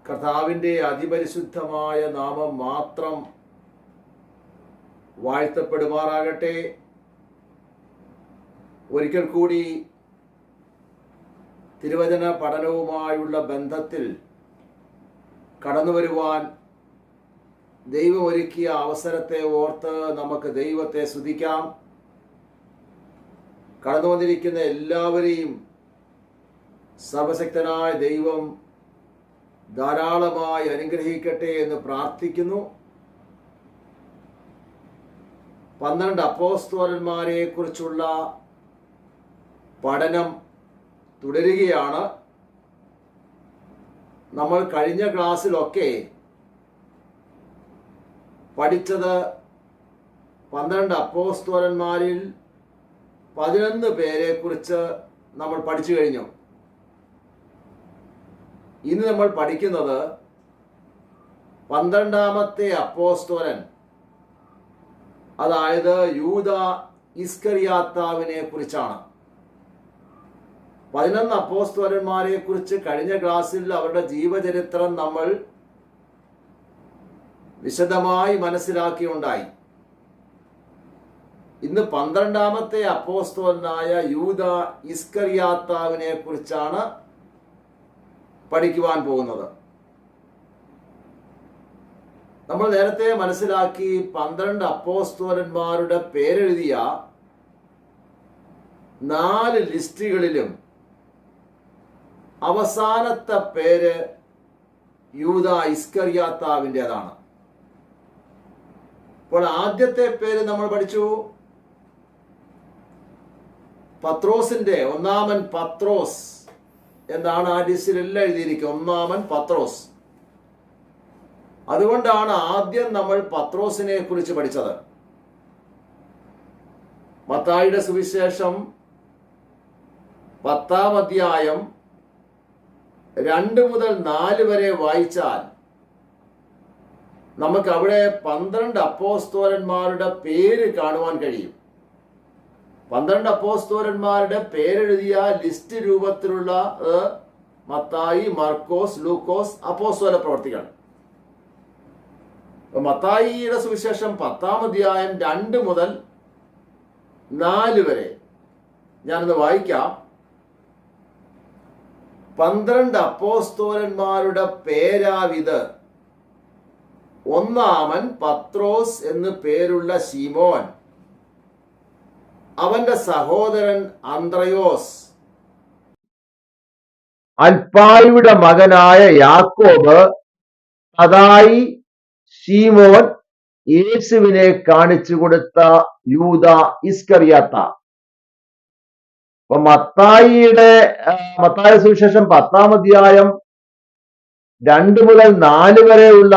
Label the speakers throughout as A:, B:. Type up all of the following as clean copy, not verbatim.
A: കർത്താവിൻ്റെ അതിപരിശുദ്ധമായ നാമം മാത്രം വാഴ്ത്തപ്പെടുമാറാകട്ടെ. ഒരിക്കൽ കൂടി തിരുവചന പഠനവുമായുള്ള ബന്ധത്തിൽ കടന്നു വരുവാൻ ദൈവം ഒരുക്കിയ അവസരത്തെ ഓർത്ത് നമുക്ക് ദൈവത്തെ സ്തുതിക്കാം. കടന്നു വന്നിരിക്കുന്ന എല്ലാവരെയും സർവശക്തനായ ദൈവം ധാരാളമായി അനുഗ്രഹിക്കട്ടെ എന്ന് പ്രാർത്ഥിക്കുന്നു. 12 അപ്പോസ്തലന്മാരെ കുറിച്ചുള്ള പഠനം തുടരുകയാണ്. നമ്മൾ കഴിഞ്ഞ ക്ലാസ്സിലൊക്കെ പഠിച്ചത് 12 അപ്പോസ്തലന്മാരിൽ 11 പേരെ കുറിച്ച് നമ്മൾ പഠിച്ചു കഴിഞ്ഞു. ഇന്ന് നമ്മൾ പഠിക്കുന്നത് 12ാമത്തെ അപ്പോസ്തലൻ, അതായത് യൂദ ഇസ്കറിയാത്താവിനെ കുറിച്ചാണ്. 11 അപ്പോസ്തലന്മാരെ കുറിച്ച് കഴിഞ്ഞ ക്ലാസ്സിൽ അവരുടെ ജീവചരിത്രം നമ്മൾ വിശദമായി മനസ്സിലാക്കിയുണ്ടായി. ഇന്ന് 12ാമത്തെ അപ്പോസ്തലനായ യൂദ ഇസ്കറിയാത്താവിനെ കുറിച്ചാണ് പഠിക്കുവാൻ പോകുന്നത്. നമ്മൾ നേരത്തെ മനസ്സിലാക്കി 12 അപ്പോസ്തലന്മാരുടെ പേരെഴുതിയ 4 ലിസ്റ്റുകളിലും അവസാനത്തെ പേര് യൂദ ഇസ്കറിയാത്താവിൻ്റെതാണ്. അപ്പോൾ ആദ്യത്തെ പേര് നമ്മൾ പഠിച്ചു പത്രോസിന്റെ, ഒന്നാമൻ പത്രോസ് എന്നാണ് ആ ലിസ്റ്റിലെല്ലാം എഴുതിയിരിക്കുക. ഒന്നാമൻ പത്രോസ്. അതുകൊണ്ടാണ് ആദ്യം നമ്മൾ പത്രോസിനെ കുറിച്ച് പഠിച്ചത്. മത്തായിയുടെ സുവിശേഷം 10-ാം അധ്യായം 2 മുതൽ 4 വരെ വായിച്ചാൽ നമുക്ക് അവിടെ 12 അപ്പോസ്തലന്മാരുടെ പേര് കാണുവാൻ കഴിയും. 12 അപ്പോസ്തലന്മാരുടെ പേരെഴുതിയ ലിസ്റ്റ് രൂപത്തിലുള്ള മത്തായി, മർക്കോസ്, ലൂക്കോസ് അപ്പോസ്തല പ്രവർത്തികൾ. മത്തായിയുടെ സുവിശേഷം 10-ാം അധ്യായം 2 മുതൽ 4 വരെ ഞാനൊന്ന് വായിക്കാം. 12 അപ്പോസ്തലന്മാരുടെ പേരാവിത്: ഒന്നാമൻ പത്രോസ് എന്ന് പേരുള്ള ശീമോൻ, അവന്റെ സഹോദരൻ അന്ത്രയോസ്, അൽഫായുടെ മകനായ യാക്കോബ്, തദായി, ശീമോൻ, യേശുവിനെ കാണിച്ചു കൊടുത്ത യൂദ ഇസ്കറിയാത്ത. അപ്പൊ മത്തായി സുവിശേഷം 10-ാം അധ്യായം 2 മുതൽ 4 വരെയുള്ള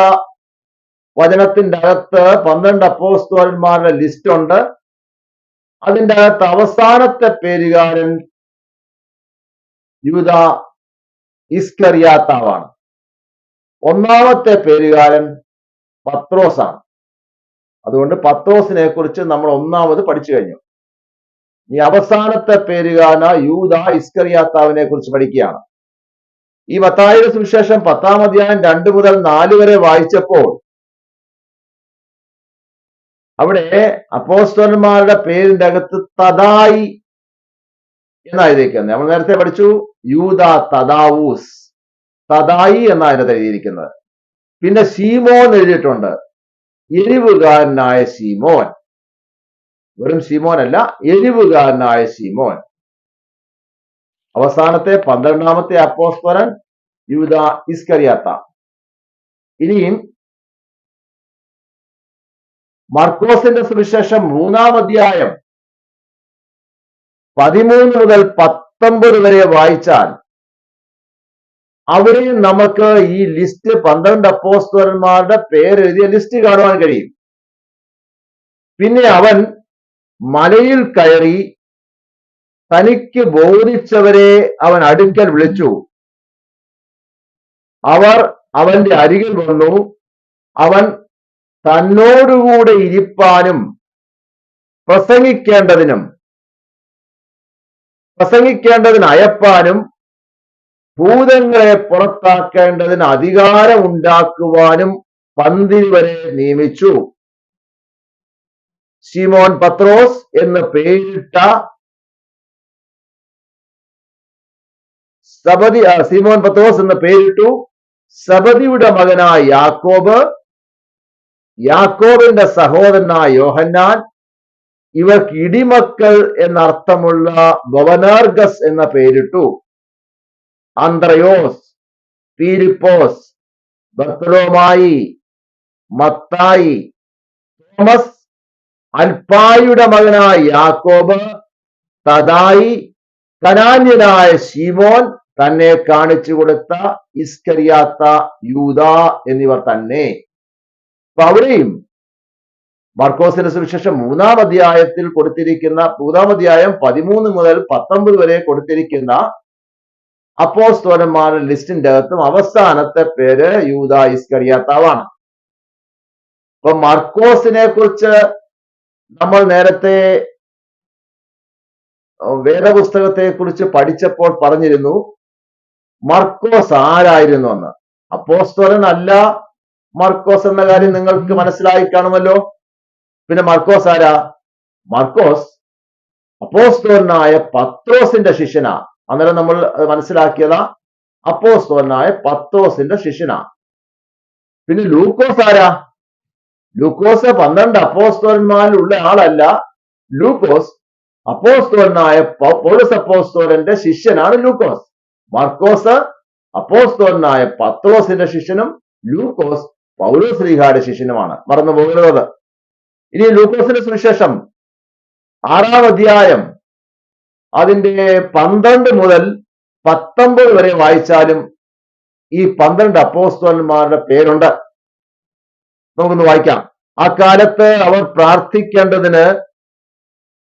A: വചനത്തിന്റെ അകത്ത് 12 അപ്പോസ്തലന്മാരുടെ ലിസ്റ്റ് ഉണ്ട്. അതിൻ്റെ അകത്ത് അവസാനത്തെ പേരുകാരൻ യൂദ ഇസ്കറിയാത്താവാണ്. ഒന്നാമത്തെ പേരുകാരൻ പത്രോസാണ്. അതുകൊണ്ട് പത്രോസിനെ കുറിച്ച് നമ്മൾ ഒന്നാമത് പഠിച്ചു കഴിഞ്ഞു. ഈ അവസാനത്തെ പേരുകാരന യൂദ ഇസ്കറിയാത്താവിനെ കുറിച്ച് പഠിക്കുകയാണ്. ഈ മത്തായിയുടെ സുവിശേഷം 10-ാം അധ്യായം 2 മുതൽ 4 വരെ വായിച്ചപ്പോൾ അവിടെ അപ്പോസ്തലന്മാരുടെ പേരിന്റെ അകത്ത് തദായി എന്നായിരിക്കുന്നത്. നമ്മൾ നേരത്തെ പഠിച്ചു യൂദ തദാവൂസ്, തദായി എന്നാണ് എഴുതിയിരിക്കുന്നത്. പിന്നെ ശീമോൻ എഴുതിയിട്ടുണ്ട്, എരിവുകാരനായ ശീമോൻ. വെറും ശീമോൻ അല്ല, എരിവുകാരനായ ശീമോൻ. അവസാനത്തെ 12ാമത്തെ അപ്പോസ്തലൻ യൂദ ഇസ്കറിയാത്ത. ഇനിയും മർക്കോസിന്റെ സുവിശേഷം 3-ാം അധ്യായം 13 മുതൽ 19 വരെ വായിച്ചാൽ അവിടെയും നമുക്ക് ഈ ലിസ്റ്റ് 12 അപ്പോസ്തലന്മാരുടെ പേരെഴുതിയ ലിസ്റ്റ് കാണുവാൻ കഴിയും. പിന്നെ അവൻ മലയിൽ കയറി തനിക്ക് ബോധിച്ചവരെ അവൻ അടുക്കൽ വിളിച്ചു. അവർ അവന്റെ അരികിൽ വന്നു. അവൻ തന്നോടുകൂടെ ഇരിപ്പാനും പ്രസംഗിക്കേണ്ടതിന് അയപ്പാനും ഭൂതങ്ങളെ പുറത്താക്കേണ്ടതിന് അധികാരം ഉണ്ടാക്കുവാനും പന്തിരി വരെ നിയമിച്ചു. ശിമോൻ പത്രോസ് എന്ന് പേരിട്ട ശിമോൻ പത്രോസ് എന്ന് പേരിട്ടു. സബദിയുടെ മകനായ യാക്കോബ്, യാക്കോബിന്റെ സഹോദരനായ യോഹന്നാൻ, ഇവർക്ക് ഇടിമക്കൾ എന്നർത്ഥമുള്ള ബൊവനർഗസ് എന്ന പേരിട്ടു. അന്ത്രയോസ്, ഫിലിപ്പോസ്, ബർത്തലോമായി, മത്തായി, തോമസ്, അൽപായുടെ മകനായ യാക്കോബ്, തദായി, കനാന്യനായ ശീമോൻ, തന്നെ കാണിച്ചു കൊടുത്ത ഇസ്കരിയാത്ത യൂദ എന്നിവർ തന്നെ. അപ്പൊ അവിടെയും മർക്കോസിന്റെ സുവിശേഷം 3-ാം അധ്യായത്തിൽ കൊടുത്തിരിക്കുന്ന 3-ാം അധ്യായം 13 മുതൽ 19 വരെ കൊടുത്തിരിക്കുന്ന അപ്പോസ്തലന്മാരുടെ ലിസ്റ്റിന്റെ അകത്തും അവസാനത്തെ പേര് യൂദ ഇസ്കരിയാത്താവാണ്. അപ്പൊ മർക്കോസിനെ കുറിച്ച് നമ്മൾ നേരത്തെ വേദപുസ്തകത്തെ കുറിച്ച് പഠിച്ചപ്പോൾ പറഞ്ഞിരുന്നു മർക്കോസ് ആരായിരുന്നു എന്ന്. അപ്പോസ്തലൻ അല്ല മർക്കോസ് എന്ന കാര്യം നിങ്ങൾക്ക് മനസ്സിലായി കാണുമല്ലോ. പിന്നെ മർക്കോസ് ആരാ? മർക്കോസ് അപ്പോസ്തലനായ പത്രോസിന്റെ ശിഷ്യനാ. അന്നേരം നമ്മൾ മനസ്സിലാക്കിയതാ അപ്പോസ്തലനായ പത്രോസിന്റെ ശിഷ്യനാ. പിന്നെ ലൂക്കോസ് ആരാ? ലൂക്കോസ് 12 അപ്പോസ്തലന്മാരിലുള്ള ആളല്ല. ലൂക്കോസ് അപ്പോസ്തലനായ പൗലോസ് അപ്പോസ്തലന്റെ ശിഷ്യനാണ് ലൂക്കോസ്. മർക്കോസ് അപ്പോസ്തലനായ പത്രോസിന്റെ ശിഷ്യനും ലൂക്കോസ് പൗലോസ് ശ്ലീഹായുടെ ശിഷ്യനുമാണ്. മറന്നു പോകരുത്. ഇനി ലൂക്കോസിന്റെ സുവിശേഷം 6-ാം അധ്യായം അതിന്റെ 12 മുതൽ 19 വരെ വായിച്ചാലും ഈ 12 അപ്പോസ്തലന്മാരുടെ പേരുണ്ട്. നമുക്കൊന്ന് വായിക്കാം. ആ കാലത്ത് അവർ പ്രാർത്ഥിക്കേണ്ടതിന്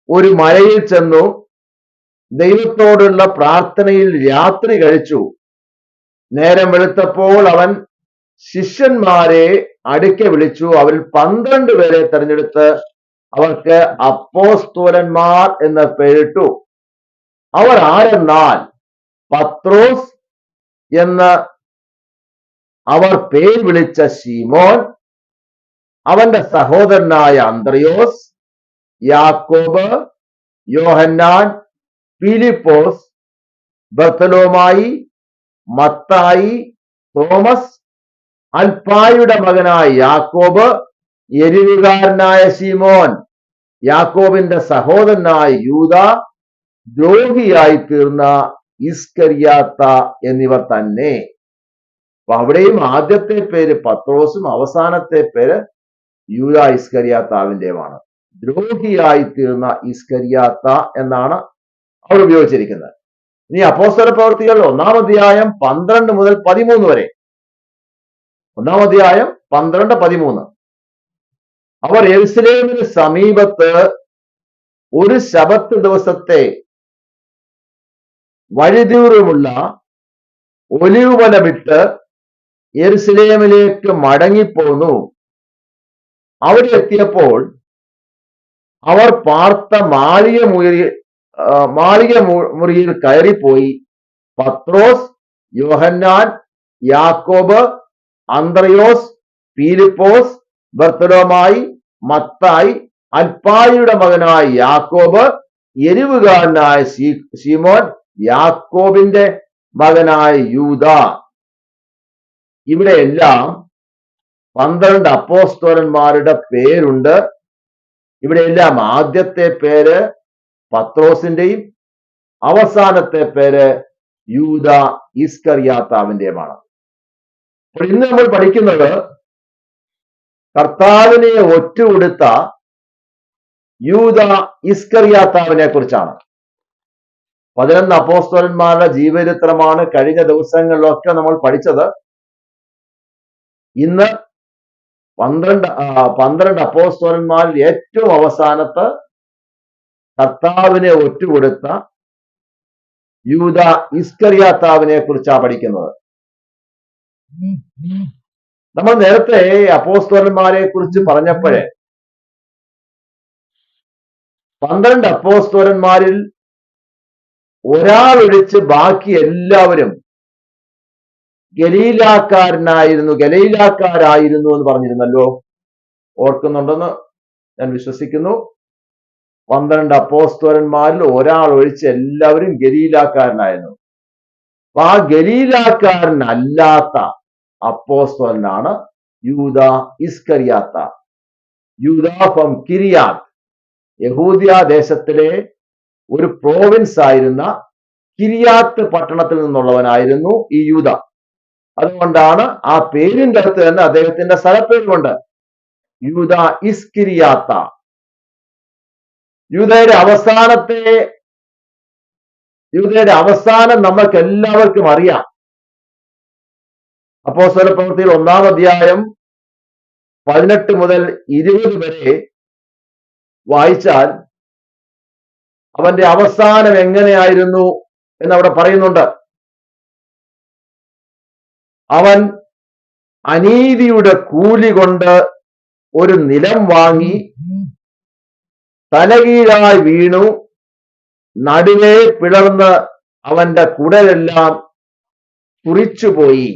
A: ഒരു മലയിൽ ചെന്നു ദൈവത്തോടുള്ള പ്രാർത്ഥനയിൽ രാത്രി കഴിച്ചു. നേരം വെളുത്തപ്പോൾ അവൻ ശിഷ്യന്മാരെ അടുക്കെ വിളിച്ചു. അവരിൽ 12 പേരെ തെരഞ്ഞെടുത്ത് അവർക്ക് അപ്പോസ്തലന്മാർ എന്ന് പേരിട്ടു. അവർ ആരെന്നാൽ പത്രോസ് എന്ന് അവർ പേര് വിളിച്ച ശീമോൻ, അവന്റെ സഹോദരനായ അന്ത്രയോസ്, യാക്കോബ്, യോഹന്നാൻ, ഫിലിപ്പോസ്, ബർത്തലോമായി, മത്തായി, തോമസ്, അൽപായുടെ മകനായ യാക്കോബ്, എരിവുകാരനായ ശീമോൻ, യാക്കോബിന്റെ സഹോദരനായ യൂദ, ദ്രോഹിയായി തീർന്ന ഇസ്കരിയാത്ത എന്നിവർ തന്നെ. അപ്പൊ അവിടെയും ആദ്യത്തെ പേര് പത്രോസും അവസാനത്തെ പേര് യൂദ ഇസ്കരിയാത്താവിന്റെയുമാണ്. ദ്രോഹിയായി തീർന്ന ഇസ്കരിയാത്ത എന്നാണ് അവർ ഉപയോഗിച്ചിരിക്കുന്നത്. ഇനി അപ്പോസ്തല പ്രവൃത്തികൾ 1-ാം അധ്യായം 12 മുതൽ 13 വരെ. 1-ാം അധ്യായം 12-13. അവർ യെരുശലേമിന് സമീപത്ത് ഒരു ശബത്ത് ദിവസത്തെ വഴിദൂരമുള്ള ഒലിവ് മല വിട്ട് യെരുശലേമിലേക്ക് മടങ്ങിപ്പോന്നു. അവിടെ എത്തിയപ്പോൾ അവർ പാർത്ത മാളിക മുറിയിൽ കയറിപ്പോയി പത്രോസ്, യോഹന്നാൻ, യാക്കോബ്, അന്ത്രയോസ്, ഫിലിപ്പോസ്, ബർത്തലോമായി, മത്തായി, അൽപായുടെ മകനായ യാക്കോബ്, എരിവുകാരനായ ശീമോൻ, യാക്കോബിന്റെ മകനായ യൂദ. ഇവിടെ എല്ലാം 12 അപ്പോസ്തലന്മാരുടെ പേരുണ്ട്. ഇവിടെ എല്ലാം ആദ്യത്തെ പേര് പത്രോസിന്റെയും അവസാനത്തെ പേര് യൂദ ഇസ്കരിയാത്താവിന്റെയുമാണ്. അപ്പോൾ ഇന്ന് നമ്മൾ പഠിക്കുന്നത് കർത്താവിനെ ഒറ്റുകൊടുത്ത യൂദ ഇസ്കരിയാത്താവിനെ കുറിച്ചാണ്. 11 അപ്പോസ്തലന്മാരുടെ ജീവചരിത്രമാണ് കഴിഞ്ഞ ദിവസങ്ങളിലൊക്കെ നമ്മൾ പഠിച്ചത്. ഇന്ന് 12 അപ്പോസ്തലന്മാരിൽ ഏറ്റവും അവസാനത്ത് കർത്താവിനെ ഒറ്റുകൊടുത്ത യൂദ ഇസ്കരിയാത്താവിനെ കുറിച്ചാണ് പഠിക്കുന്നത്. നമ്മൾ നേരത്തെ അപ്പോസ്തലന്മാരെ കുറിച്ച് പറഞ്ഞപ്പോഴേ 12 അപ്പോസ്തലന്മാരിൽ ഒരാളൊഴിച്ച് ബാക്കി എല്ലാവരും ഗലീലാക്കാരായിരുന്നു എന്ന് പറഞ്ഞിരുന്നല്ലോ. ഓർക്കുന്നുണ്ടെന്ന് ഞാൻ വിശ്വസിക്കുന്നു. 12 അപ്പോസ്തലന്മാരിൽ ഒരാൾ ഒഴിച്ച് എല്ലാവരും ഗലീലാക്കാരനായിരുന്നു. അപ്പൊ ആ ഗലീലാക്കാരനല്ലാത്ത അപ്പോസ്തലനാണ് യൂദ ഇസ്കറിയാത്ത. യൂദ ഫ്രം കിരിയാത്ത്, യഹൂദിയ ദേശത്തിലെ ഒരു പ്രോവിൻസ് ആയിരുന്ന കിരിയാത്ത് പട്ടണത്തിൽ നിന്നുള്ളവനായിരുന്നു ഈ യൂദ. അതുകൊണ്ടാണ് ആ പേരിന്റെ അടുത്ത് തന്നെ അദ്ദേഹത്തിന്റെ സ്ഥലപ്പേരുമുണ്ട്, യൂദ ഇസ്കിരിയാത്ത. യൂദയുടെ അവസാനം നമുക്ക് എല്ലാവർക്കും അറിയാം. അപ്പോസ്തല പ്രവൃത്തിയിൽ 1-ാം അധ്യായം 18 മുതൽ 20 വരെ വായിച്ചാൽ അവന്റെ അവസാനം എങ്ങനെയായിരുന്നു എന്നവിടെ പറയുന്നുണ്ട്. അവൻ അനീതിയുടെ കൂലി കൊണ്ട് ഒരു നിലം വാങ്ങി തലകീഴായി വീണു, നടുവേ പിളർന്ന് അവന്റെ കുടലെല്ലാം കുറിച്ചുപോയി.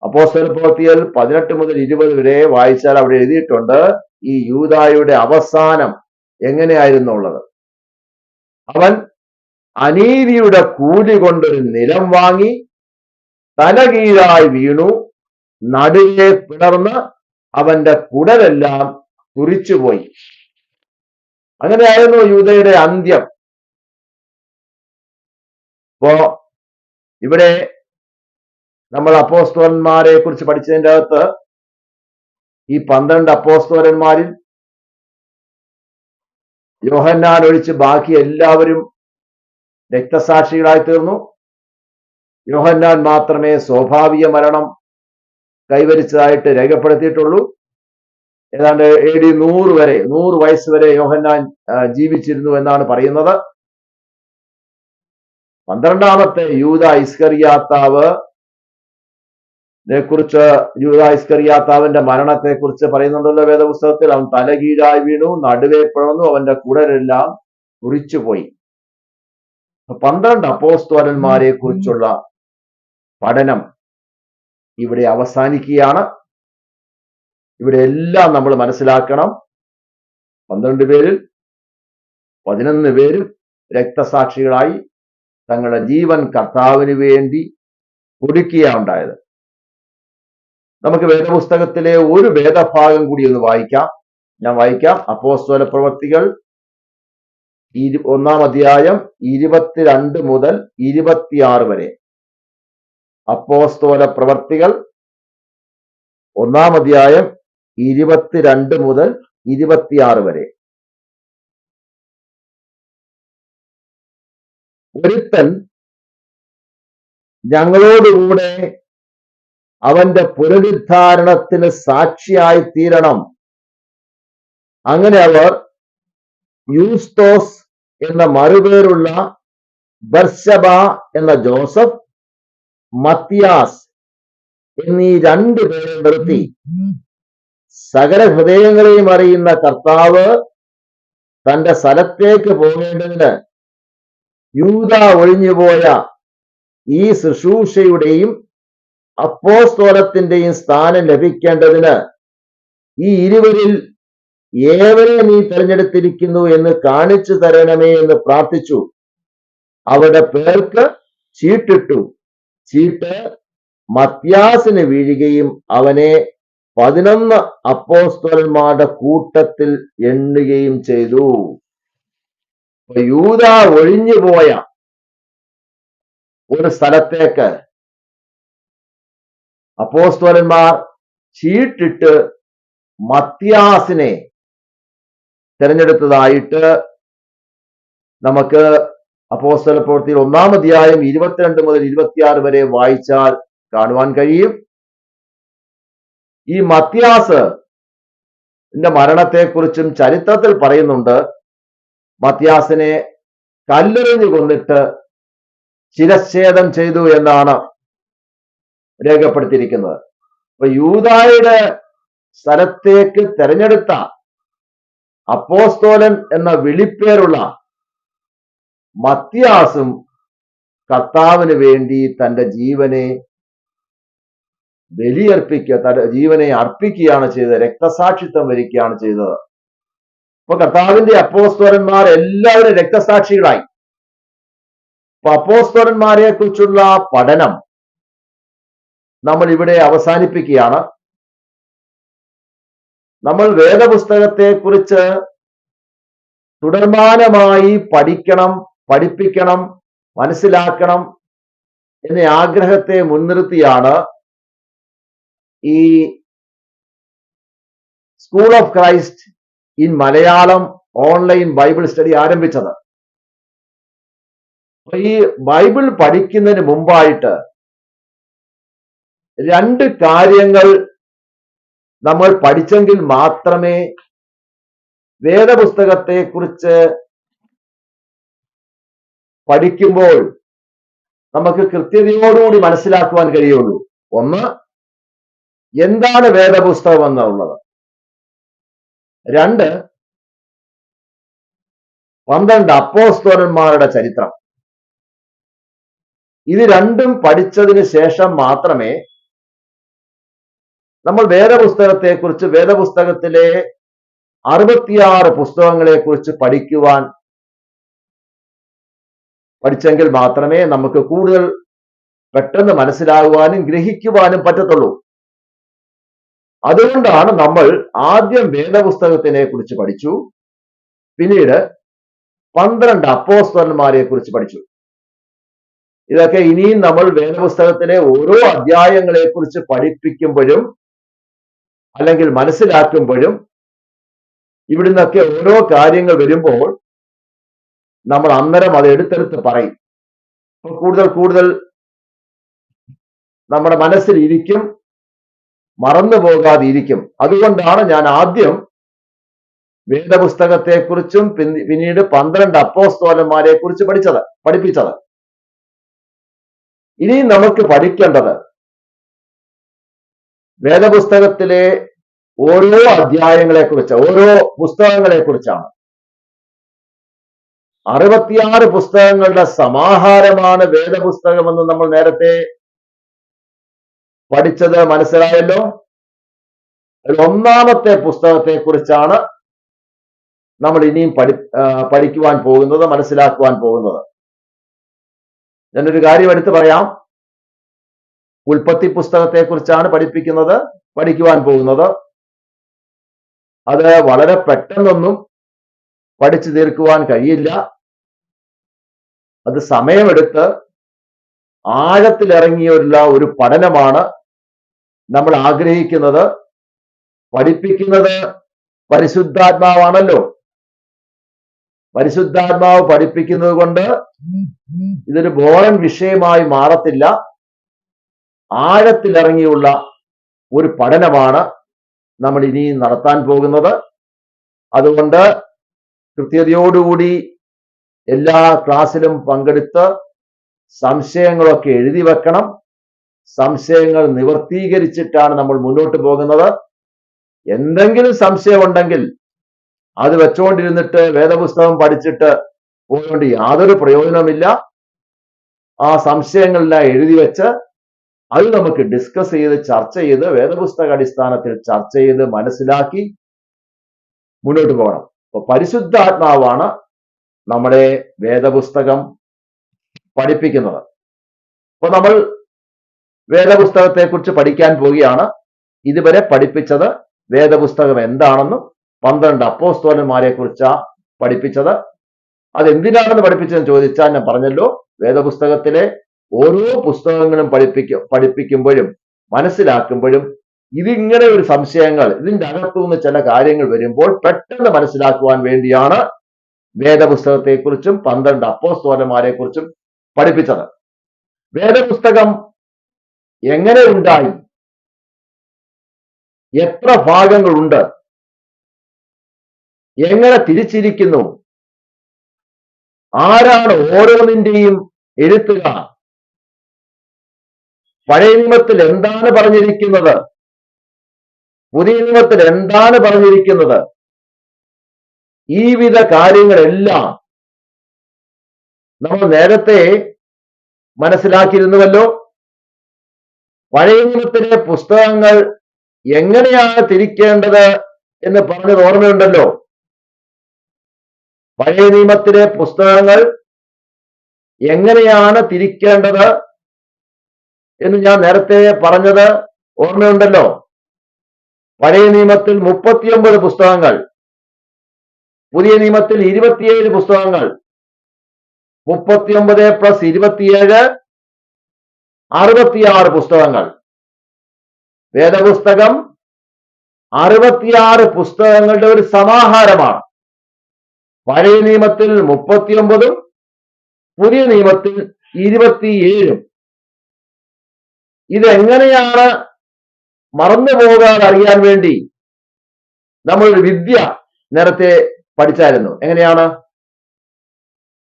A: അപ്പോസ്തല പ്രവൃത്തിയിൽ 18 മുതൽ 20 വരെ വായിച്ചാൽ അവിടെ എഴുതിയിട്ടുണ്ട് ഈ യൂദായുടെ അവസാനം എങ്ങനെയായിരുന്നുള്ളത്. അവൻ അനീതിയുടെ കൂലി കൊണ്ടൊരു നിലം വാങ്ങി തലകീഴായി വീണു, നടുവേ പിളർന്ന് അവന്റെ കുടലെല്ലാം കുറിച്ചുപോയി. അങ്ങനെയായിരുന്നു യൂദയുടെ അന്ത്യം. ഇപ്പോ ഇവിടെ നമ്മൾ അപ്പോസ്തലന്മാരെ കുറിച്ച് പഠിച്ചതിൻ്റെ അകത്ത് ഈ 12 അപ്പോസ്തലന്മാരിൽ യോഹന്നാൻ ഒഴിച്ച് ബാക്കി എല്ലാവരും രക്തസാക്ഷികളായി തീർന്നു. യോഹന്നാൻ മാത്രമേ സ്വാഭാവിക മരണം കൈവരിച്ചതായിട്ട് രേഖപ്പെടുത്തിയിട്ടുള്ളൂ. ഏതാണ്ട് AD 100 വയസ്സ് വരെ യോഹന്നാൻ ജീവിച്ചിരുന്നു എന്നാണ് പറയുന്നത്. 12-ാമത്തെ യൂദ ഇസ്കറിയാത്താവിന്റെ മരണത്തെ കുറിച്ച് പറയുന്നുണ്ടല്ലോ വേദപുസ്തകത്തിൽ. അവൻ തലകീഴായി വീണു, നടുവേ പിളർന്നു, അവന്റെ കുടലെല്ലാം കുറിച്ചുപോയി. 12 അപ്പോസ്തലന്മാരെ കുറിച്ചുള്ള പഠനം ഇവിടെ അവസാനിക്കുകയാണ്. ഇവിടെ എല്ലാം നമ്മൾ മനസ്സിലാക്കണം. 12 പേരിൽ 11 പേരും രക്തസാക്ഷികളായി തങ്ങളുടെ ജീവൻ കർത്താവിന് വേണ്ടി കൊടുക്കുകയാണ് ഉണ്ടായത്. നമുക്ക് വേദപുസ്തകത്തിലെ ഒരു വേദഭാഗം കൂടി ഒന്ന് വായിക്കാം. ഞാൻ വായിക്കാം. അപ്പോസ്തല പ്രവൃത്തികൾ 1-ാം അധ്യായം 22 മുതൽ 26 വരെ. അപ്പോസ്തല പ്രവൃത്തികൾ 1-ാം അധ്യായം 22 മുതൽ 26 വരെ. ഒരുത്തൻ ഞങ്ങളോടുകൂടെ അവന്റെ പുനരുദ്ധാരണത്തിന് സാക്ഷിയായി തീരണം. അങ്ങനെ അവർ യൂസ്തോസ് എന്ന മറുപേരുള്ള ബർശബ എന്ന ജോസഫ്, മത്തിയാസ് എന്നീ 2 പേരെ നിർത്തി. സകല ഹൃദയങ്ങളെയും അറിയുന്ന കർത്താവ് തന്റെ സ്ഥലത്തേക്ക് പോകേണ്ടതിന് യൂദ ഒഴിഞ്ഞുപോയ ഈ ശുശ്രൂഷയുടെയും അപ്പോസ്തലത്തിന്റെയും സ്ഥാനം ലഭിക്കേണ്ടതിന് ഈ 20-ൽ ഏവരെ നീ തെരഞ്ഞെടുത്തിരിക്കുന്നു എന്ന് കാണിച്ചു തരണമേ എന്ന് പ്രാർത്ഥിച്ചു. അവരുടെ പേർക്ക് ചീട്ടിട്ടു. ചീട്ട് മത്യാസിന് വീഴുകയും അവനെ 11 അപ്പോസ്തലന്മാരുടെ കൂട്ടത്തിൽ എണ്ണുകയും ചെയ്തു. യൂദ ഒഴിഞ്ഞുപോയ ഒരു സ്ഥലത്തേക്ക് അപ്പോസ്തലന്മാർ ചീട്ടിട്ട് മത്യാസിനെ തിരഞ്ഞെടുത്തതായിട്ട് നമുക്ക് അപ്പോസ്തല പ്രവൃത്തിയിൽ 1-ാം അധ്യായം 22 മുതൽ 26 വരെ വായിച്ചാൽ കാണുവാൻ കഴിയും. ഈ മത്യാസിന്റെ മരണത്തെക്കുറിച്ചും ചരിത്രത്തിൽ പറയുന്നുണ്ട്. മത്യാസിനെ കല്ലെറിഞ്ഞു കൊന്നിട്ട് ശിരച്ഛേദം ചെയ്തു എന്നാണ് രേഖപ്പെടുത്തിയിരിക്കുന്നത്. അപ്പൊ യൂദായുടെ സ്ഥലത്തേക്ക് തെരഞ്ഞെടുത്ത അപ്പോസ്തോലൻ എന്ന വിളിപ്പേരുള്ള മത്യാസും കർത്താവിന് വേണ്ടി തന്റെ ജീവനെ തന്റെ ജീവനെ അർപ്പിക്കുകയാണ് ചെയ്തത്, രക്തസാക്ഷിത്വം വരിക്കുകയാണ് ചെയ്തത്. അപ്പൊ കർത്താവിന്റെ അപ്പോസ്തലന്മാർ എല്ലാവരും രക്തസാക്ഷികളായി. അപ്പൊ അപ്പോസ്തലന്മാരെ കുറിച്ചുള്ള പഠനം നമ്മൾ ഇവിടെ അവസാനിപ്പിക്കുകയാണ്. നമ്മൾ വേദപുസ്തകത്തെ കുറിച്ച് തുടർമാനമായി പഠിക്കണം, പഠിപ്പിക്കണം, മനസ്സിലാക്കണം എന്ന ആഗ്രഹത്തെ മുൻനിർത്തിയാണ് ഈ school of Christ in Malayalam online Bible study ആരംഭിച്ചത്. ഈ ബൈബിൾ പഠിക്കുന്നതിന് മുമ്പായിട്ട് രണ്ട് കാര്യങ്ങൾ നമ്മൾ പഠിച്ചെങ്കിൽ മാത്രമേ വേദപുസ്തകത്തെ കുറിച്ച് പഠിക്കുമ്പോൾ നമുക്ക് കൃത്യതയോടുകൂടി മനസ്സിലാക്കുവാൻ കഴിയുള്ളൂ. ഒന്ന്, എന്താണ് വേദപുസ്തകം എന്നുള്ളത്. രണ്ട്, 12 അപ്പോസ്തലന്മാരുടെ ചരിത്രം. ഇത് രണ്ടും പഠിച്ചതിന് ശേഷം മാത്രമേ നമ്മൾ വേദപുസ്തകത്തെ കുറിച്ച്, വേദപുസ്തകത്തിലെ 66 പുസ്തകങ്ങളെ കുറിച്ച് പഠിച്ചെങ്കിൽ മാത്രമേ നമുക്ക് കൂടുതൽ പെട്ടെന്ന് മനസ്സിലാകുവാനും ഗ്രഹിക്കുവാനും പറ്റത്തുള്ളൂ. അതുകൊണ്ടാണ് നമ്മൾ ആദ്യം വേദപുസ്തകത്തിനെ കുറിച്ച് പഠിച്ചു, പിന്നീട് 12 അപ്പോസ്തലന്മാരെ കുറിച്ച് പഠിച്ചു. ഇതൊക്കെ ഇനിയും നമ്മൾ വേദപുസ്തകത്തിലെ ഓരോ അധ്യായങ്ങളെ കുറിച്ച് പഠിപ്പിക്കുമ്പോഴും അല്ലെങ്കിൽ മനസ്സിലാക്കുമ്പോഴും ഇവിടുന്നൊക്കെ ഓരോ കാര്യങ്ങൾ വരുമ്പോൾ നമ്മൾ അന്നേരം അത് എടുത്തെടുത്ത് പറയും. കൂടുതൽ കൂടുതൽ നമ്മുടെ മനസ്സിൽ ഇരിക്കും, മറന്നു പോകാതെ ഇരിക്കും. അതുകൊണ്ടാണ് ഞാൻ ആദ്യം വേദപുസ്തകത്തെ കുറിച്ചും പിന്നീട് 12 അപ്പോസ്തലന്മാരെ കുറിച്ച് പഠിപ്പിച്ചത്. ഇനി നമുക്ക് പഠിക്കേണ്ടത് വേദപുസ്തകത്തിലെ ഓരോ അധ്യായങ്ങളെ കുറിച്ച്, ഓരോ പുസ്തകങ്ങളെ കുറിച്ചാണ്. 66 പുസ്തകങ്ങളുടെ സമാഹാരമാണ് വേദപുസ്തകമെന്ന് നമ്മൾ നേരത്തെ പഠിച്ചത്, മനസ്സിലായല്ലോ. ഒന്നാമത്തെ പുസ്തകത്തെ കുറിച്ചാണ് നമ്മൾ ഇനിയും പഠിക്കുവാൻ പോകുന്നത്, മനസ്സിലാക്കുവാൻ പോകുന്നത്. ഞാനൊരു കാര്യം എടുത്തു പറയാം. ഉൽപ്പത്തി പുസ്തകത്തെ കുറിച്ചാണ് പഠിക്കുവാൻ പോകുന്നത്. അത് വളരെ പെട്ടെന്നൊന്നും പഠിച്ചു തീർക്കുവാൻ കഴിയില്ല. അത് സമയമെടുത്ത് ആഴത്തിലിറങ്ങിയുള്ള ഒരു പഠനമാണ് നമ്മൾ ആഗ്രഹിക്കുന്നത്. പഠിപ്പിക്കുന്നത് പരിശുദ്ധാത്മാവാണല്ലോ. പരിശുദ്ധാത്മാവ് പഠിപ്പിക്കുന്നത് കൊണ്ട് ഇതൊരു ബോറൻ വിഷയമായി മാറത്തില്ല. ആഴത്തിലിറങ്ങിയുള്ള ഒരു പഠനമാണ് നമ്മൾ ഇനി നടത്താൻ പോകുന്നത്. അതുകൊണ്ട് കൃത്യതയോടുകൂടി എല്ലാ ക്ലാസ്സിലും പങ്കെടുത്ത് സംശയങ്ങളൊക്കെ എഴുതി വെക്കണം. സംശയങ്ങൾ നിവർത്തീകരിച്ചിട്ടാണ് നമ്മൾ മുന്നോട്ട് പോകുന്നത്. എന്തെങ്കിലും സംശയമുണ്ടെങ്കിൽ അത് വെച്ചുകൊണ്ടിരുന്നിട്ട് വേദപുസ്തകം പഠിച്ചിട്ട് പോയോണ്ട് യാതൊരു പ്രയോജനമില്ല. ആ സംശയങ്ങളെല്ലാം എഴുതി വെച്ച് അത് നമുക്ക് ഡിസ്കസ് ചെയ്ത്, ചർച്ച ചെയ്ത്, വേദപുസ്തക അടിസ്ഥാനത്തിൽ ചർച്ച ചെയ്ത് മനസ്സിലാക്കി മുന്നോട്ട് പോകണം. അപ്പൊ പരിശുദ്ധാത്മാവാണ് നമ്മുടെ വേദപുസ്തകം പഠിപ്പിക്കുന്നത്. അപ്പൊ നമ്മൾ വേദപുസ്തകത്തെ കുറിച്ച് പഠിക്കാൻ പോവുകയാണ്. ഇതുവരെ പഠിപ്പിച്ചത് വേദപുസ്തകം എന്താണെന്നും 12 അപ്പോസ്തലന്മാരെ കുറിച്ചാണ് പഠിപ്പിച്ചത്. അതെന്തിനാണെന്ന് പഠിപ്പിച്ചതെന്ന് ചോദിച്ചാൽ ഞാൻ പറഞ്ഞല്ലോ, വേദപുസ്തകത്തിലെ ഓരോ പുസ്തകങ്ങളും പഠിപ്പിക്കുമ്പോഴും മനസ്സിലാക്കുമ്പോഴും ഇതിങ്ങനെ ഒരു സംശയങ്ങൾ, ഇതിന്റെ അകത്തുനിന്ന് ചില കാര്യങ്ങൾ വരുമ്പോൾ പെട്ടെന്ന് മനസ്സിലാക്കുവാൻ വേണ്ടിയാണ് വേദപുസ്തകത്തെക്കുറിച്ചും 12 അപ്പോസ്തലന്മാരെ കുറിച്ചും പഠിപ്പിച്ചത്. വേദപുസ്തകം എങ്ങനെ ഉണ്ടായി, എത്ര ഭാഗങ്ങളുണ്ട്, എങ്ങനെ തിരിച്ചിരിക്കുന്നു, ആരാണ് ഓരോന്നിന്റെയും എഴുത്തുകാർ, പഴയ നിയമത്തിൽ എന്താണ് പറഞ്ഞിരിക്കുന്നത്, പുതിയ നിയമത്തിൽ എന്താണ് പറഞ്ഞിരിക്കുന്നത്, ഈ വിധ കാര്യങ്ങളെല്ലാം നമ്മൾ നേരത്തെ മനസ്സിലാക്കിയിരുന്നുവല്ലോ. പഴയ നിയമത്തിലെ പുസ്തകങ്ങൾ എങ്ങനെയാണ് തിരിക്കേണ്ടത് എന്ന് പറഞ്ഞത് ഓർമ്മയുണ്ടല്ലോ. പഴയ നിയമത്തിലെ പുസ്തകങ്ങൾ എങ്ങനെയാണ് തിരിക്കേണ്ടത് എന്ന് ഞാൻ നേരത്തെ പറഞ്ഞത് ഓർമ്മയുണ്ടല്ലോ. പഴയ നിയമത്തിൽ 39 പുസ്തകങ്ങൾ, പുതിയ നിയമത്തിൽ 27 പുസ്തകങ്ങൾ. 39 പ്ലസ് 27 66 പുസ്തകങ്ങൾ. വേദപുസ്തകം 66 പുസ്തകങ്ങളുടെ ഒരു സമാഹാരമാണ്. പഴയ നിയമത്തിൽ 39 പുതിയ നിയമത്തിൽ 27. ഇതെങ്ങനെയാണ് മറന്നു പോകാതെ അറിയാൻ വേണ്ടി നമ്മളൊരു വിദ്യ നേരത്തെ പഠിച്ചായിരുന്നു. എങ്ങനെയാണ്?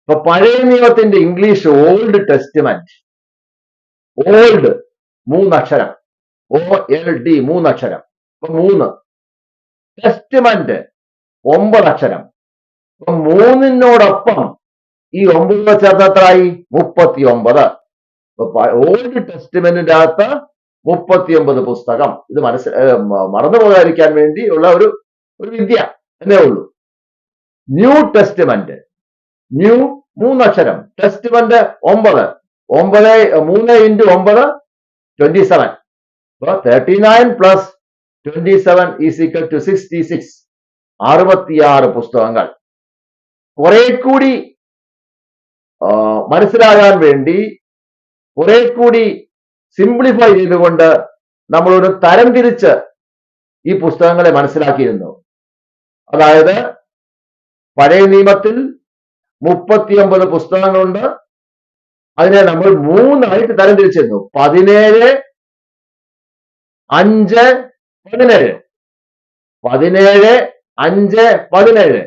A: ഇപ്പൊ പഴയ നിയമത്തിന്റെ ഇംഗ്ലീഷ് ഓൾഡ് ടെസ്റ്റ്മെന്റ്, ഓൾഡ് 3 അക്ഷരം, OLD 3 അക്ഷരം. ഇപ്പൊ 3. ടെസ്റ്റ്മെന്റ് 9 അക്ഷരം. ഇപ്പൊ 3നോടൊപ്പം ഈ 9 ചേർത്തത്രയായി 39. ഓൾഡ് ടെസ്റ്റ്മെന്റിന്റെ അകത്ത് 39 പുസ്തകം. ഇത് മറന്നു പോകാതിരിക്കാൻ വേണ്ടി ഉള്ള ഒരു വിദ്യ എന്നേ ഉള്ളൂ. ന്യൂ ടെസ്റ്റ്മെന്റ്, ന്യൂ 3 അക്ഷരം, testament 9. 3 into 9 27. 39 plus 27 is equal to 66. 66 പുസ്തകങ്ങൾ. കുറെ കൂടി മനസ്സിലാകാൻ വേണ്ടി, കുറെ കൂടി സിംപ്ലിഫൈ ചെയ്തുകൊണ്ട് നമ്മളൊരു തരംതിരിച്ച് ഈ പുസ്തകങ്ങളെ മനസ്സിലാക്കിയിരുന്നു. അതായത് പഴയ നിയമത്തിൽ 39 പുസ്തകങ്ങളുണ്ട്. അതിനെ നമ്മൾ 3ആയിട്ട് തരംതിരിച്ചിരുന്നു. 17, 5, 17. 17, 5, 17.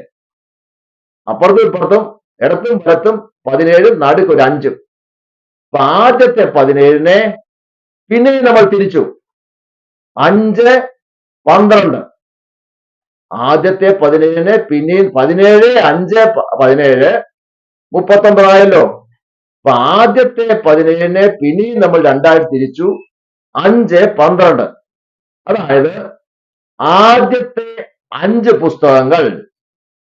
A: അപ്പുറത്തും ഇപ്പുറത്തും ഇടത്തും വലത്തും 17, നടുക്കൊരു 5. അപ്പൊ ആദ്യത്തെ 17നെ പിന്നെയും നമ്മൾ തിരിച്ചു. 5, 12. ആദ്യത്തെ 17നെ പിന്നെയും 17, 5, 17, 39 ആയല്ലോ. അപ്പൊ ആദ്യത്തെ 17നെ പിന്നെയും നമ്മൾ 2ആയിട്ട് തിരിച്ചു. 5, 12. അതായത് ആദ്യത്തെ 5 പുസ്തകങ്ങൾ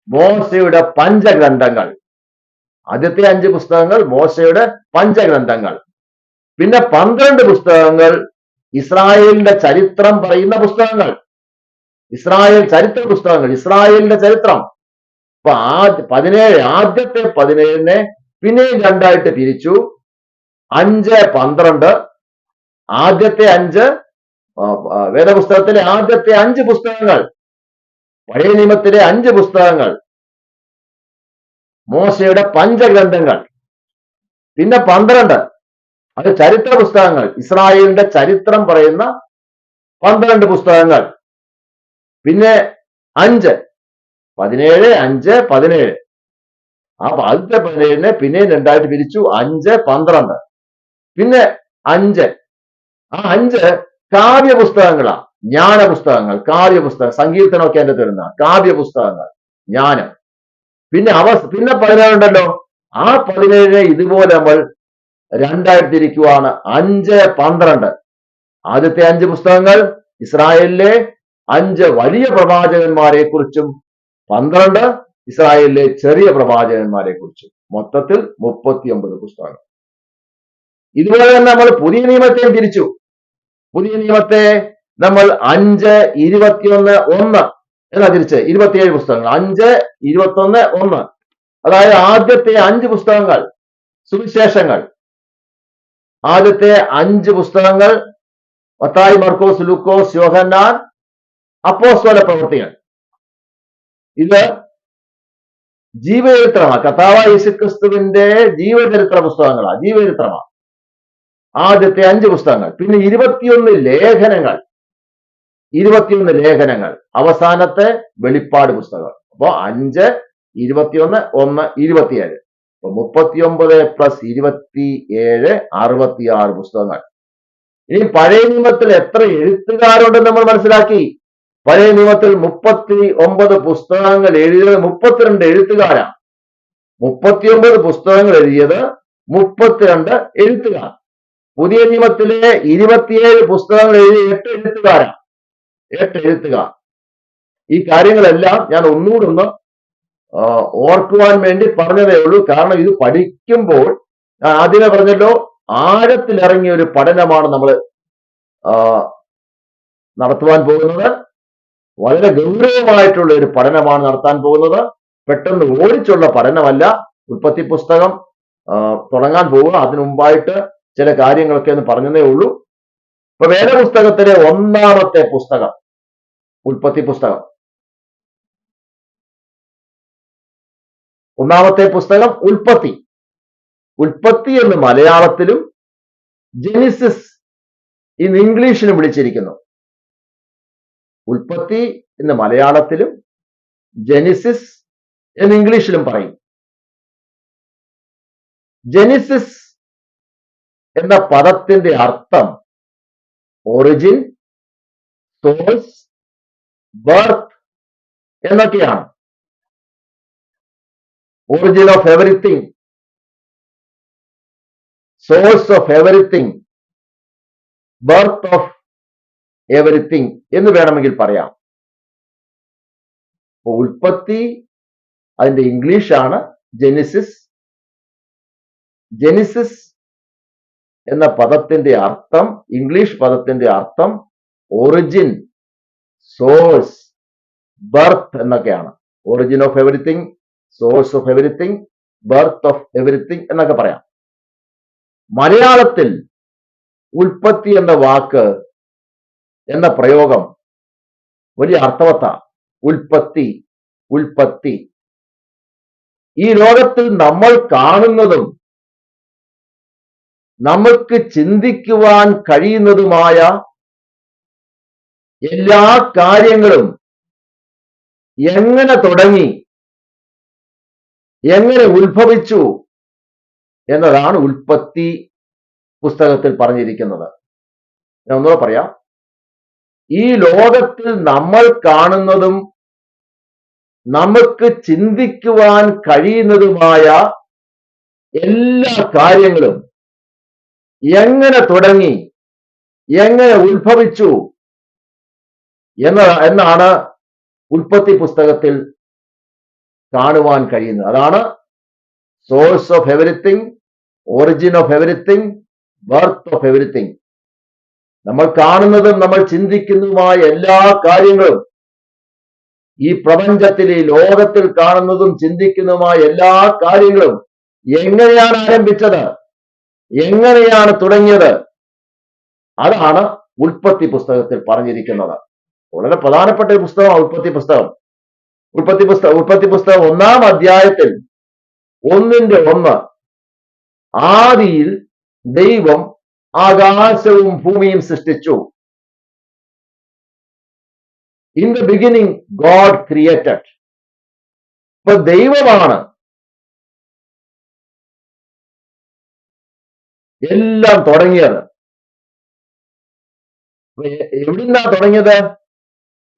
A: മോശയുടെ പഞ്ചഗ്രന്ഥങ്ങൾ. ആദ്യത്തെ 5 പുസ്തകങ്ങൾ മോശയുടെ പഞ്ചഗ്രന്ഥങ്ങൾ. പിന്നെ 12 പുസ്തകങ്ങൾ ഇസ്രായേലിന്റെ ചരിത്രം പറയുന്ന പുസ്തകങ്ങൾ. ഇസ്രായേൽ ചരിത്ര പുസ്തകങ്ങൾ, ഇസ്രായേലിന്റെ ചരിത്രം. അപ്പൊ ആദ്യത്തെ 17നെ പിന്നെയും 2ആയിട്ട് തിരിച്ചു. 5, 12. ആദ്യത്തെ 5 വേദപുസ്തകത്തിലെ ആദ്യത്തെ 5 പുസ്തകങ്ങൾ, പഴയ നിയമത്തിലെ 5 പുസ്തകങ്ങൾ മോശയുടെ പഞ്ചഗ്രന്ഥങ്ങൾ. പിന്നെ 12 അത് ചരിത്ര പുസ്തകങ്ങൾ, ഇസ്രായേലിന്റെ ചരിത്രം പറയുന്ന 12 പുസ്തകങ്ങൾ. പിന്നെ 5, 17, 5, 17. അപ്പൊ ആദ്യത്തെ 17നെ പിന്നെയും 2ആയിട്ട് പിരിച്ചു. 5, 12. പിന്നെ 5, ആ 5 കാവ്യ പുസ്തകങ്ങളാ, ജ്ഞാന പുസ്തകങ്ങൾ, കാവ്യ പുസ്തകം. സങ്കീർത്തനമൊക്കെ അതിന്റെ തരുന്ന കാവ്യ പുസ്തകങ്ങൾ, ജ്ഞാനം. പിന്നെ 17 ഉണ്ടല്ലോ, ആ 17നെ ഇതുപോലെ നമ്മൾ 2ആയിട്ട് തിരിക്കുവാണ്. 5, 12. ആദ്യത്തെ 5 പുസ്തകങ്ങൾ ഇസ്രായേലിലെ 5 വലിയ പ്രവാചകന്മാരെ കുറിച്ചും 12 ഇസ്രായേലിലെ ചെറിയ പ്രവാചകന്മാരെ കുറിച്ചും. മൊത്തത്തിൽ 39 പുസ്തകങ്ങൾ. ഇതുപോലെ തന്നെ നമ്മൾ പുതിയ നിയമത്തെയും തിരിച്ചു. പുതിയ നിയമത്തെ നമ്മൾ 5, 21, 1 എന്നാ തിരിച്ച് 27 പുസ്തകങ്ങൾ. 5, 21, 1. അതായത് ആദ്യത്തെ 5 പുസ്തകങ്ങൾ സുവിശേഷങ്ങൾ. ആദ്യത്തെ 5 പുസ്തകങ്ങൾ മത്തായി, മർക്കോസ്, ലൂക്കോസ്, യോഹന്നാൻ, അപ്പോസ്തല പ്രവൃത്തികൾ. ഇത് ജീവചരിത്രമാണ്. കർത്താവായ യേശുക്രിസ്തുവിന്റെ ജീവചരിത്ര പുസ്തകങ്ങളാണ്, ജീവചരിത്രമാണ് ആദ്യത്തെ 5 പുസ്തകങ്ങൾ. പിന്നെ 21 ലേഖനങ്ങൾ, 21 ലേഖനങ്ങൾ. അവസാനത്തെ വെളിപ്പാട് പുസ്തകം. അപ്പോ 5, 21, 1, 27. അപ്പൊ 39 പ്ലസ് 27 66 പുസ്തകങ്ങൾ. ഇനി പഴയ നിയമത്തിൽ എത്ര എഴുത്തുകാരുണ്ടെന്ന് നമ്മൾ മനസ്സിലാക്കി. പഴയ നിയമത്തിൽ 39 പുസ്തകങ്ങൾ എഴുതിയത് 32 എഴുത്തുകാരാണ്. 39 പുസ്തകങ്ങൾ എഴുതിയത് 32 എഴുത്തുകാർ. പുതിയ നിയമത്തിലെ 27 പുസ്തകങ്ങൾ എഴുതിയ 8 എഴുത്തുകാരാണ്. 8 എഴുത്തുകാർ. ഈ കാര്യങ്ങളെല്ലാം ഞാൻ ഒന്നുകൂടെ ഒന്ന് ഓർക്കുവാൻ വേണ്ടി പറഞ്ഞതേ ഉള്ളൂ. കാരണം ഇത് പഠിക്കുമ്പോൾ ഞാൻ ആദ്യമേ പറഞ്ഞല്ലോ, ആഴത്തിലിറങ്ങിയ ഒരു പഠനമാണ് നമ്മൾ നടത്തുവാൻ പോകുന്നത്. വളരെ ഗൗരവമായിട്ടുള്ള ഒരു പഠനമാണ് നടത്താൻ പോകുന്നത്. പെട്ടെന്ന് ഓടിച്ചുള്ള പഠനമല്ല. ഉൽപ്പത്തി പുസ്തകം തുടങ്ങാൻ പോവുക. അതിനു മുമ്പായിട്ട് ചില കാര്യങ്ങളൊക്കെ ഒന്ന് പറഞ്ഞതേ ഉള്ളൂ. ഇപ്പൊ വേദപുസ്തകത്തിലെ ഒന്നാമത്തെ പുസ്തകം ഉൽപ്പത്തി പുസ്തകം. ഒന്നാമത്തെ പുസ്തകം ഉൽപ്പത്തി. ഉൽപ്പത്തി എന്ന് മലയാളത്തിലും ജെനിസിസ് ഇന്ന് ഇംഗ്ലീഷിലും വിളിച്ചിരിക്കുന്നു. ഉൽപ്പത്തി എന്ന് മലയാളത്തിലും ജെനിസിസ് എന്ന് ഇംഗ്ലീഷിലും പറയും. ജെനിസിസ് എന്ന പദത്തിന്റെ അർത്ഥം ഒറിജിൻ, സോഴ്സ്, ബർത്ത് എന്നൊക്കെയാണ്. Origin of everything, source of everything, birth of everything എന്ന് വേണമെങ്കിൽ പറയാം. ഉൽപ്പത്തി അതിന്റെ ഇംഗ്ലീഷാണ് ജെനിസിസ്. ജെനിസിസ് എന്ന പദത്തിന്റെ അർത്ഥം, ഇംഗ്ലീഷ് പദത്തിന്റെ അർത്ഥം ഒറിജിൻ, സോഴ്സ്, ബർത്ത് എന്നൊക്കെയാണ്. Origin of everything, source of everything, birth of everything എന്നൊക്കെ പറയാം. മലയാളത്തിൽ ഉൽപ്പത്തി എന്ന വാക്ക് എന്ന പ്രയോഗം വലിയ അർത്ഥവത്താണ്. ഉൽപ്പത്തി, ഉൽപ്പത്തി. ഈ ലോകത്തിൽ നമ്മൾ കാണുന്നതും നമുക്ക് ചിന്തിക്കുവാൻ കഴിയുന്നതുമായ എല്ലാ കാര്യങ്ങളും എങ്ങനെ തുടങ്ങി, എങ്ങനെ ഉത്ഭവിച്ചു എന്നതാണ് ഉൽപ്പത്തി പുസ്തകത്തിൽ പറഞ്ഞിരിക്കുന്നത്. ഞാൻ ഒന്നുകൂടെ പറയാം. ഈ ലോകത്തിൽ നമ്മൾ കാണുന്നതും നമുക്ക് ചിന്തിക്കുവാൻ കഴിയുന്നതുമായ എല്ലാ കാര്യങ്ങളും എങ്ങനെ തുടങ്ങി, എങ്ങനെ ഉത്ഭവിച്ചു എന്നാണ് ഉൽപ്പത്തി പുസ്തകത്തിൽ കാണുവാൻ കഴിയുന്നത്. അതാണ് source of everything, origin of everything, birth of everything. നമ്മൾ കാണുന്നതും നമ്മൾ ചിന്തിക്കുന്നതുമായ എല്ലാ കാര്യങ്ങളും, ഈ പ്രപഞ്ചത്തിൽ, ഈ ലോകത്തിൽ കാണുന്നതും ചിന്തിക്കുന്നതുമായ എല്ലാ കാര്യങ്ങളും എങ്ങനെയാണ് ആരംഭിച്ചത്, എങ്ങനെയാണ് തുടങ്ങിയത്, അതാണ് ഉൽപ്പത്തി പുസ്തകത്തിൽ പറഞ്ഞിരിക്കുന്നത്. വളരെ പ്രധാനപ്പെട്ട ഒരു പുസ്തകമാണ് ഉൽപ്പത്തി പുസ്തകം. ഉൽപ്പത്തി പുസ്തകം 1-ാം അധ്യായത്തിൽ 1:1 ആദിയിൽ ദൈവം ആകാശവും ഭൂമിയും സൃഷ്ടിച്ചു. In the beginning God created. ഇപ്പൊ ദൈവമാണ് എല്ലാം തുടങ്ങിയത്. എവിടുന്നാ തുടങ്ങിയത്?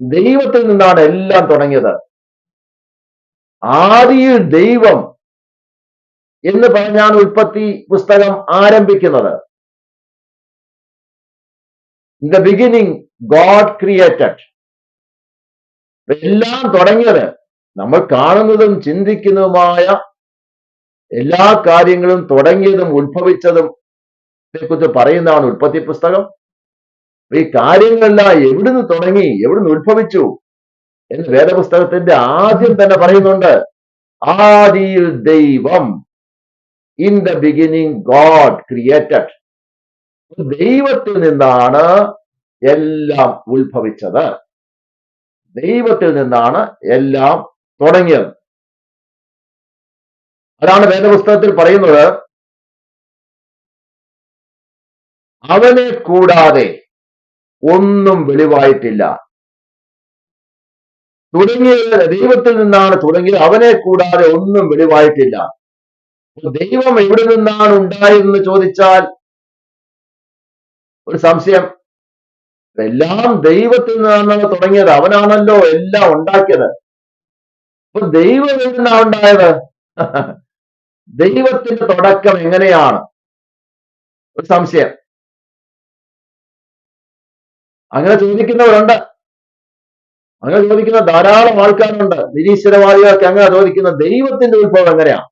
A: ദൈവത്തിൽ നിന്നാണ് എല്ലാം തുടങ്ങിയത്. ആദിയിൽ ദൈവം എന്ന് പറഞ്ഞാണ് ഉൽപ്പത്തി പുസ്തകം ആരംഭിക്കുന്നത്. In the beginning God created. എല്ലാം തുടങ്ങിയത്, നമ്മൾ കാണുന്നതും ചിന്തിക്കുന്നതുമായ എല്ലാ കാര്യങ്ങളും തുടങ്ങിയതും ഉത്ഭവിച്ചതും കുറിച്ച് പറയുന്നതാണ് ഉൽപ്പത്തി പുസ്തകം. ഈ കാര്യങ്ങളെല്ലാം എവിടുന്ന് തുടങ്ങി, എവിടുന്ന് ഉത്ഭവിച്ചു എന്ന് വേദപുസ്തകത്തിന്റെ ആദ്യം തന്നെ പറയുന്നുണ്ട്. ആദിയിൽ ദൈവം, in the beginning God created. ദൈവത്തിൽ നിന്നാണ് എല്ലാം ഉത്ഭവിച്ചത്. ദൈവത്തിൽ നിന്നാണ് എല്ലാം തുടങ്ങിയത്. അതാണ് വേദപുസ്തകത്തിൽ പറയുന്നത്. അവനെ കൂടാതെ ഒന്നും വെളിവായിട്ടില്ല. തുടങ്ങിയത് ദൈവത്തിൽ നിന്നാണ് തുടങ്ങിയത്. അവനെ കൂടാതെ ഒന്നും വെളിവായിട്ടില്ല. ദൈവം എവിടെ നിന്നാണ് ഉണ്ടായതെന്ന് ചോദിച്ചാൽ ഒരു സംശയം. എല്ലാം ദൈവത്തിൽ നിന്നാണ് തുടങ്ങിയത്. അവനാണല്ലോ എല്ലാം ഉണ്ടാക്കിയത്. അപ്പൊ ദൈവം എവിടെ നിന്നാണ് ഉണ്ടായത്? ദൈവത്തിന്റെ തുടക്കം എങ്ങനെയാണ്? ഒരു സംശയം. അങ്ങനെ ചോദിക്കുന്നവരുണ്ട്. അങ്ങനെ ചോദിക്കുന്ന ധാരാളം ആൾക്കാരുണ്ട്. നിരീശ്വരവാദികൾക്ക് അങ്ങനെ ചോദിക്കുന്ന ദൈവത്തിന്റെ ഉത്ഭവം എങ്ങനെയാണ്?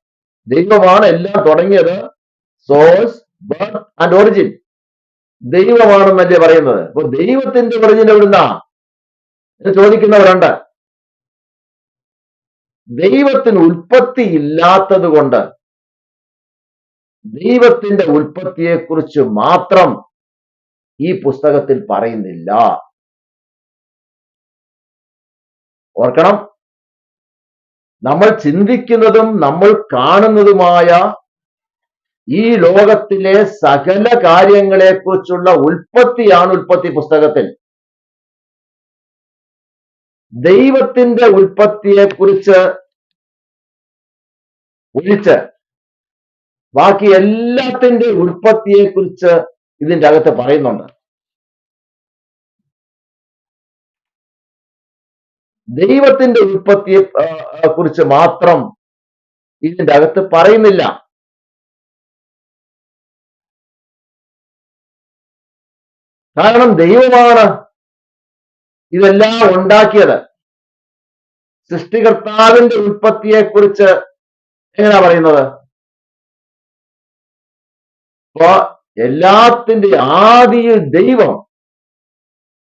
A: ദൈവമാണ് എല്ലാം തുടങ്ങിയത്. സോഴ്സ്, ബർത്ത് ആൻഡ് ഒറിജിൻ ദൈവമാണെന്നല്ലേ പറയുന്നത്. അപ്പൊ ദൈവത്തിന്റെ ഒറിജിൻ എവിടുന്നാ എന്ന് ചോദിക്കുന്നവരുണ്ട്. ദൈവത്തിന് ഉൽപ്പത്തി ഇല്ലാത്തത് കൊണ്ട് ദൈവത്തിന്റെ ഉൽപ്പത്തിയെക്കുറിച്ച് മാത്രം ഈ പുസ്തകത്തിൽ പറയുന്നില്ല. ഓർക്കണം, നമ്മൾ ചിന്തിക്കുന്നതും നമ്മൾ കാണുന്നതുമായ ഈ ലോകത്തിലെ സകല കാര്യങ്ങളെക്കുറിച്ചുള്ള ഉൽപ്പത്തിയാണ് ഉൽപ്പത്തി പുസ്തകത്തിൽ. ദൈവത്തിന്റെ ഉൽപ്പത്തിയെക്കുറിച്ച് ഒഴിച്ച് ബാക്കി എല്ലാത്തിന്റെ ഉൽപ്പത്തിയെക്കുറിച്ച് ഇതിന്റെ അകത്ത് പറയുന്നുണ്ട്. ദൈവത്തിന്റെ ഉൽപ്പത്തിയെ കുറിച്ച് മാത്രം ഇതിന്റെ അകത്ത് പറയുന്നില്ല. കാരണം ദൈവമാണ് ഇതെല്ലാം ഉണ്ടാക്കിയത്. സൃഷ്ടികർത്താവിന്റെ ഉൽപ്പത്തിയെക്കുറിച്ച് എങ്ങനെയാ പറയുന്നത്? അപ്പോ എല്ലാത്തിന്റെ ആദിയിൽ ദൈവം,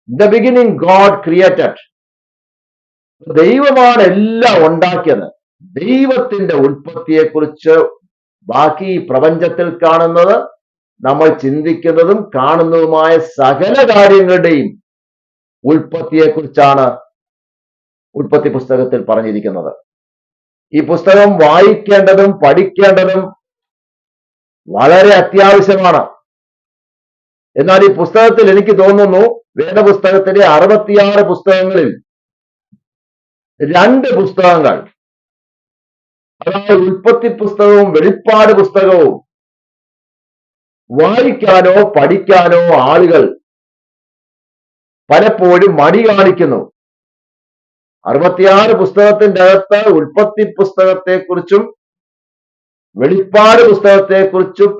A: ദ ബിഗിനിങ് ഗോഡ് ക്രിയേറ്റഡ്, ദൈവമാണ് എല്ലാം ഉണ്ടാക്കിയത്. ദൈവത്തിന്റെ ഉൽപ്പത്തിയെക്കുറിച്ച് ബാക്കി പ്രപഞ്ചത്തിൽ കാണുന്നത്, നമ്മൾ ചിന്തിക്കുന്നതും കാണുന്നതുമായ സകല കാര്യങ്ങളുടെയും ഉൽപ്പത്തിയെക്കുറിച്ചാണ് ഉൽപ്പത്തി പുസ്തകത്തിൽ പറഞ്ഞിരിക്കുന്നത്. ഈ പുസ്തകം വായിക്കേണ്ടതും പഠിക്കേണ്ടതും വളരെ അത്യാവശ്യമാണ്. എന്നാൽ ഈ പുസ്തകത്തിൽ എനിക്ക് തോന്നുന്നു വേദപുസ്തകത്തിലെ 66 പുസ്തകങ്ങളിൽ 2 പുസ്തകങ്ങൾ, അതായത് ഉൽപ്പത്തി പുസ്തകവും വെളിപ്പാട് പുസ്തകവും വായിക്കാനോ പഠിക്കാനോ ആളുകൾ പലപ്പോഴും മടി കാണിക്കുന്നു. 66 പുസ്തകത്തിന്റെ അകത്ത് ഉൽപ്പത്തി പുസ്തകത്തെക്കുറിച്ചും വെളിപ്പാട് പുസ്തകത്തെക്കുറിച്ചും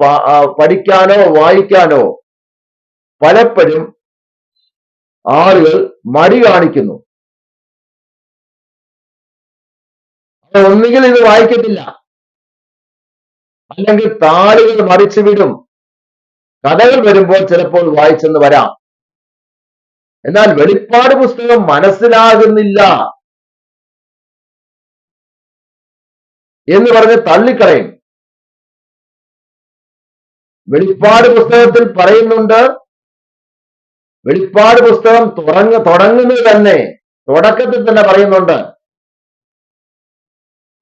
A: പഠിക്കാനോ വായിക്കാനോ പലപ്പോഴും ആളുകൾ മടി കാണിക്കുന്നു. ഒന്നുകിൽ ഇത് വായിക്കത്തില്ല, അല്ലെങ്കിൽ താളുകൾ മറിച്ചു വിടും. കഥകൾ വരുമ്പോൾ ചിലപ്പോൾ വായിച്ചെന്ന് വരാം. എന്നാൽ വെളിപ്പാട് പുസ്തകം മനസ്സിലാകുന്നില്ല എന്ന് പറഞ്ഞ് തള്ളിക്കളയും. വെളിപ്പാട് പുസ്തകത്തിൽ പറയുന്നുണ്ട്, വെളിപ്പാട് പുസ്തകം തുടങ്ങുന്നത് തന്നെ തുടക്കത്തിൽ തന്നെ പറയുന്നുണ്ട്,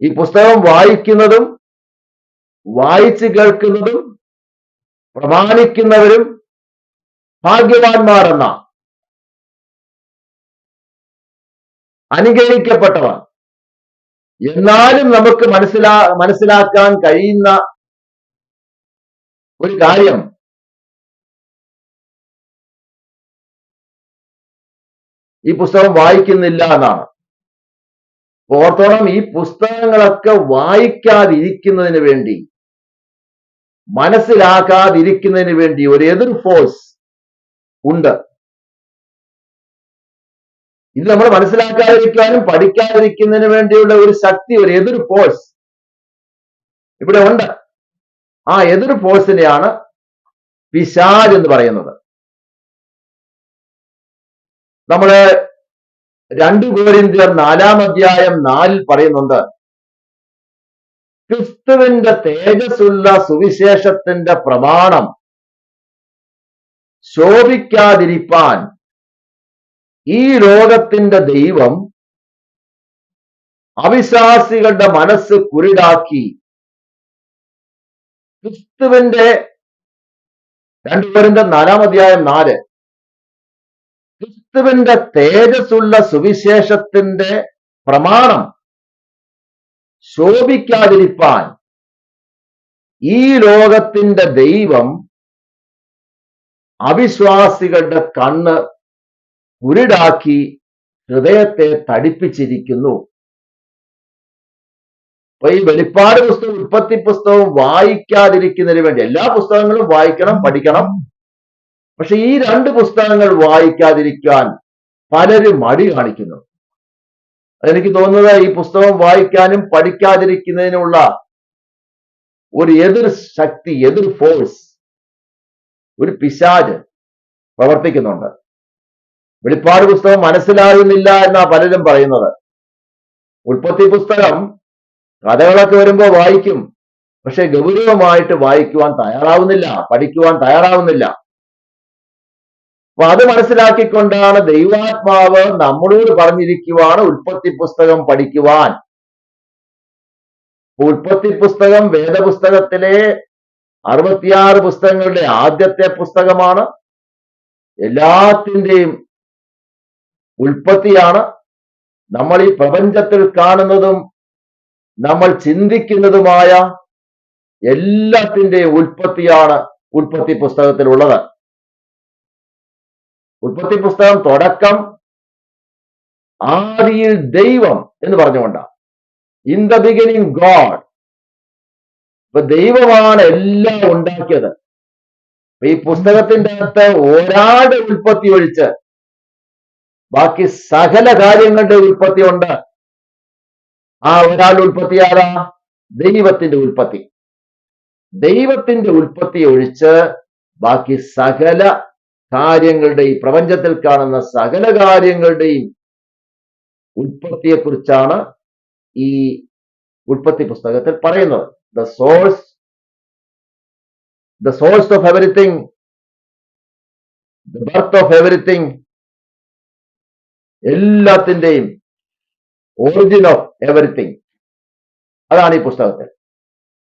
A: ഈ പുസ്തകം വായിക്കുന്നതും വായിച്ചു കേൾക്കുന്നതും പ്രമാണിക്കുന്നവരും ഭാഗ്യവാന്മാർ എന്ന, അനുഗ്രഹിക്കപ്പെട്ടവർ. എന്നാലും നമുക്ക് മനസ്സിലാക്കാൻ കഴിയുന്ന ഒരു കാര്യം, ഈ പുസ്തകം വായിക്കുന്നില്ല എന്നാണ്. ഓർത്തോളം, ഈ പുസ്തകങ്ങളൊക്കെ വായിക്കാതിരിക്കുന്നതിന് വേണ്ടി, മനസ്സിലാക്കാതിരിക്കുന്നതിന് വേണ്ടി ഒരു എതിർ ഫോഴ്സ് ഉണ്ട്. ഇത് നമ്മൾ മനസ്സിലാക്കാതിരിക്കാനും പഠിക്കാതിരിക്കുന്നതിന് വേണ്ടിയുള്ള ഒരു ശക്തി, ഒരു എതിർ ഫോഴ്സ് ഇവിടെ ഉണ്ട്. ആ എതിർ ഫോഴ്സിനെയാണ് പിശാച് എന്ന് പറയുന്നത്. നമ്മള് 2 കൊരിന്ത്യർ 4-ാം അധ്യായം 4 പറയുന്നുണ്ട്, ക്രിസ്തുവിന്റെ തേജസ്സുള്ള സുവിശേഷത്തിന്റെ പ്രമാണം ശോഭിക്കാതിരിപ്പാൻ ഈ ലോകത്തിന്റെ ദൈവം അവിശ്വാസികളുടെ മനസ്സ് കുരുടാക്കി ക്രിസ്തുവിന്റെ 2 കൊരിന്ത്യർ 4-ാം അധ്യായം 4, ക്രിസ്തുവിന്റെ തേജസ്സുള്ള സുവിശേഷത്തിന്റെ പ്രമാണം ശോഭിക്കാതിരിപ്പാൻ ഈ ലോകത്തിന്റെ ദൈവം അവിശ്വാസികളുടെ കണ്ണ് കുരുടാക്കി ഹൃദയത്തെ തടിപ്പിച്ചിരിക്കുന്നു. അപ്പൊ ഈ വെളിപ്പാട് പുസ്തകം ഉൽപ്പത്തി പുസ്തകവും വായിക്കാതിരിക്കുന്നതിന് വേണ്ടി, എല്ലാ പുസ്തകങ്ങളും വായിക്കണം, പഠിക്കണം. പക്ഷെ ഈ രണ്ട് പുസ്തകങ്ങൾ വായിക്കാതിരിക്കാൻ പലരും മടി കാണിക്കുന്നു. എനിക്ക് തോന്നുന്നത് ഈ പുസ്തകം വായിക്കാനും പഠിക്കാതിരിക്കുന്നതിനുള്ള ഒരു എതിർ ശക്തി, എതിർ ഫോഴ്സ്, ഒരു പിശാച് പ്രവർത്തിക്കുന്നുണ്ട്. വെളിപ്പാട് പുസ്തകം മനസ്സിലാകുന്നില്ല എന്നാ പലരും പറയുന്നത്. ഉൽപ്പത്തി പുസ്തകം കഥകളൊക്കെ വരുമ്പോ വായിക്കും, പക്ഷെ ഗൗരവമായിട്ട് വായിക്കുവാൻ തയ്യാറാവുന്നില്ല, പഠിക്കുവാൻ തയ്യാറാവുന്നില്ല. അപ്പൊ അത് മനസ്സിലാക്കിക്കൊണ്ടാണ് ദൈവാത്മാവ് നമ്മളോട് പറഞ്ഞിരിക്കുവാണ് ഉൽപ്പത്തി പുസ്തകം പഠിക്കുവാൻ. ഉൽപ്പത്തി പുസ്തകം വേദപുസ്തകത്തിലെ 66 പുസ്തകങ്ങളുടെ ആദ്യത്തെ പുസ്തകമാണ്. എല്ലാത്തിൻ്റെയും ഉൽപ്പത്തിയാണ്. നമ്മൾ ഈ പ്രപഞ്ചത്തിൽ കാണുന്നതും നമ്മൾ ചിന്തിക്കുന്നതുമായ എല്ലാത്തിൻ്റെയും ഉൽപ്പത്തിയാണ് ഉൽപ്പത്തി പുസ്തകത്തിലുള്ളത്. ഉൽപ്പത്തി പുസ്തകം തുടക്കം ആദിയിൽ ദൈവം എന്ന് പറഞ്ഞുകൊണ്ടാണ്. In the beginning God. ഇപ്പൊ ദൈവമാണ് എല്ലാം ഉണ്ടാക്കിയത്. ഈ പുസ്തകത്തിന്റെ അകത്ത് ഒരാളുടെ ഉൽപ്പത്തി ഒഴിച്ച് ബാക്കി സകല കാര്യങ്ങളുടെ ഉൽപ്പത്തി ഉണ്ട്. ആ ഒരാളുടെ ഉൽപ്പത്തി ആരാ? ദൈവത്തിന്റെ ഉൽപ്പത്തി. ദൈവത്തിന്റെ ഉൽപ്പത്തി ഒഴിച്ച് ബാക്കി സകല കാര്യങ്ങളുടെയും, പ്രപഞ്ചത്തിൽ കാണുന്ന സകല കാര്യങ്ങളുടെയും ഉൽപ്പത്തിയെ കുറിച്ചാണ് ഈ ഉൽപ്പത്തി പുസ്തകത്തിൽ പറയുന്നത്. The source of everything, the birth of everything, എല്ലാത്തിന്റെയും ഒറിജിൻ ഓഫ് എവറിത്തിങ്, അതാണ് ഈ പുസ്തകത്തിൽ.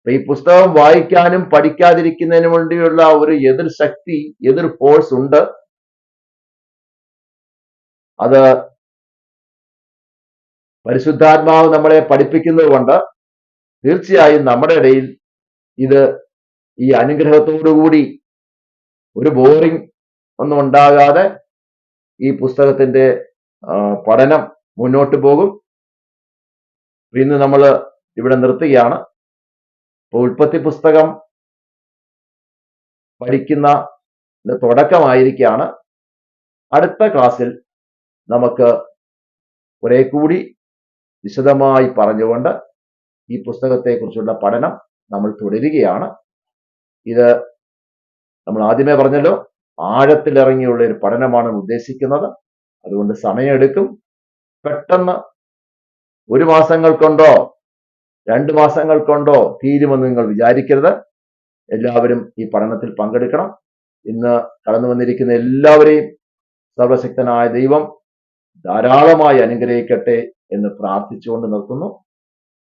A: ഈ പുസ്തകം വായിക്കാനും പഠിക്കാതിരിക്കുന്നതിന് വേണ്ടിയുള്ള ഒരു എതിർ ശക്തി, എതിർ ഫോഴ്സ് ഉണ്ട്. അത് പരിശുദ്ധാത്മാവ് നമ്മളെ പഠിപ്പിക്കുന്നത് കൊണ്ട് തീർച്ചയായും നമ്മുടെ ഇടയിൽ ഇത് ഈ അനുഗ്രഹത്തോടുകൂടി ഒരു ബോറിംഗ് ഒന്നും ഉണ്ടാകാതെ ഈ പുസ്തകത്തിന്റെ പഠനം മുന്നോട്ട് പോകും. ഇന്ന് നമ്മൾ ഇവിടെ നിർത്തുകയാണ്. ഉൽപ്പത്തി പുസ്തകം പഠിക്കുന്ന തുടക്കമായിരിക്കുകയാണ്. അടുത്ത ക്ലാസ്സിൽ നമുക്ക് കുറെ കൂടി വിശദമായി പറഞ്ഞുകൊണ്ട് ഈ പുസ്തകത്തെക്കുറിച്ചുള്ള പഠനം നമ്മൾ തുടരുകയാണ്. ഇത് നമ്മൾ ആദ്യമേ പറഞ്ഞല്ലോ, ആഴത്തിലിറങ്ങിയുള്ള ഒരു പഠനമാണ് ഉദ്ദേശിക്കുന്നത്. അതുകൊണ്ട് സമയമെടുക്കും. പെട്ടെന്ന് 1 മാസങ്ങൾ കൊണ്ടോ 2 മാസങ്ങൾ കൊണ്ടോ തീരുമെന്ന് നിങ്ങൾ വിചാരിക്കരുത്. എല്ലാവരും ഈ പഠനത്തിൽ പങ്കെടുക്കണം. ഇന്ന് കടന്നു വന്നിരിക്കുന്ന എല്ലാവരെയും സർവശക്തനായ ദൈവം ധാരാളമായി അനുഗ്രഹിക്കട്ടെ എന്ന് പ്രാർത്ഥിച്ചുകൊണ്ട് നിർത്തുന്നു.